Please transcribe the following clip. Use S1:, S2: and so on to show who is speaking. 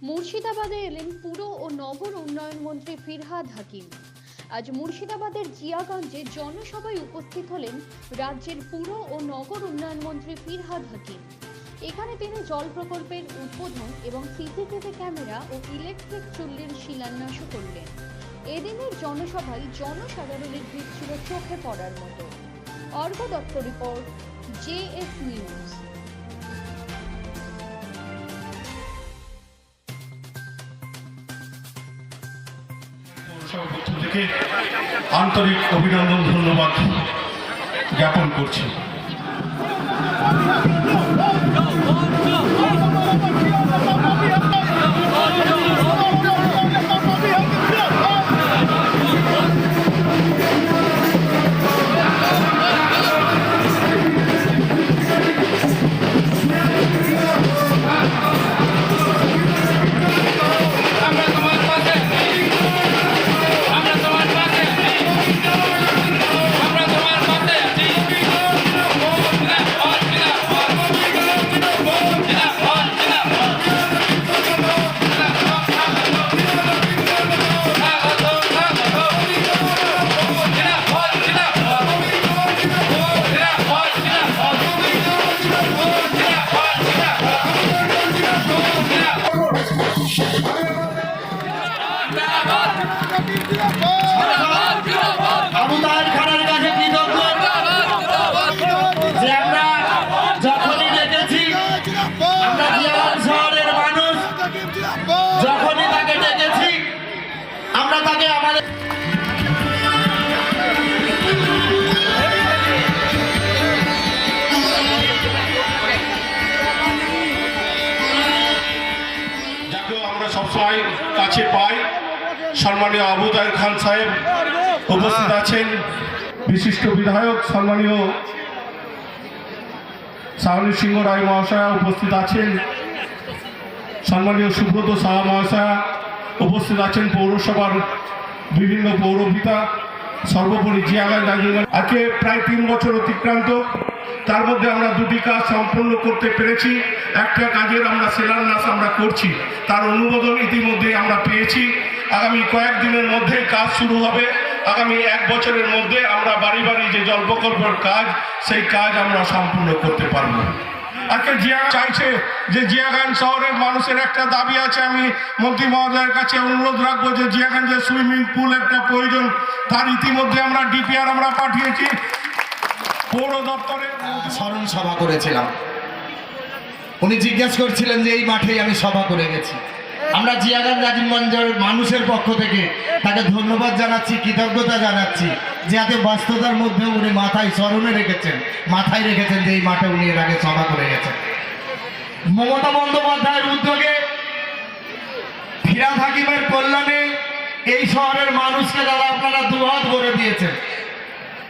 S1: মুর্শিদাবাদে এলেন পুর ও নগর উন্নয়ন মন্ত্রী ফিরহাদ হাকিম। আজ মুর্শিদাবাদের জিয়াগঞ্জে জনসভায় উপস্থিত হলেন রাজ্যের পুর ও নগর উন্নয়ন মন্ত্রী ফিরহাদ হাকিম। এখানে তিনি জল প্রকল্পের উদ্বোধন এবং সিসিটিভি ক্যামেরা ও ইলেকট্রিক চুল্লির শিলান্যাসও করলেন। এদিনের জনসভায় জনসাধারণের ভিড় ছিল চোখে পড়ার মতো। অর্ঘ দত্ত রিপোর্ট, জেএস নিউজ।
S2: থেকে আন্তরিক অভিনন্দন ধন্যবাদ জ্ঞাপন করছি।
S3: যখনই তাকে ডেকেছি আমরা তাকে আমাদের
S2: যাকেও আমরা সবসময় কাছে পাই, সম্মানীয় আবু তাহের খান সাহেব উপস্থিত আছেন, বিশিষ্ট বিধায়ক সম্মানীয় সাহনী সিংহ রায় মহাশয়া উপস্থিত আছেন, সম্মানীয় সুব্রত সাহা মহাশয়া উপস্থিত আছেন, পৌরসভার বিভিন্ন পৌরপিতা, সর্বোপরি জিয়াগঞ্জ আজকে প্রায় 3 বছর অতিক্রান্ত। তার মধ্যে আমরা দুটি কাজ সম্পূর্ণ করতে পেরেছি। একটা কাজের আমরা শিলান্যাস আমরা করছি, তার অনুমোদন ইতিমধ্যে আমরা পেয়েছি। আগামী কয়েকদিনের মধ্যে কাজ শুরু হবে। আগামী 1 বছরের মধ্যে আমরা বাড়ি বাড়ি যে জল প্রকল্পের কাজ, সেই কাজ আমরা সম্পূর্ণ করতে পারবো। আজকে জিয়া চাইছে যে জিয়াগঞ্জ শহরের মানুষের একটা দাবি আছে, আমি মন্ত্রী মহোদয়ের কাছে অনুরোধ রাখবো যে জিয়াগঞ্জে সুইমিং পুল একটা প্রয়োজন। তার ইতিমধ্যে আমরা ডিপিআর আমরা পাঠিয়েছি পৌর দপ্তরে।
S3: স্মরণ সভা করেছিলাম, উনি জিজ্ঞেস করছিলেন যে এই মাঠেই আমি সভা করে গেছি। আমরা জিয়াগঞ্জ আজিমগঞ্জের মানুষের পক্ষ থেকে তাকে ধন্যবাদ জানাচ্ছি, কৃতজ্ঞতা জানাচ্ছি, যাতে ব্যস্ততার মধ্যে উনি মাথায় রেখেছেন যে এই মাঠে উনি এর আগে সভা করে গেছেন। মমতা বন্দ্যোপাধ্যায়ের উদ্যোগে ফিরহাদ হাকিমের কল্যাণে এই শহরের মানুষকে দাদা আপনারা দুহাত ভরে দিয়েছেন।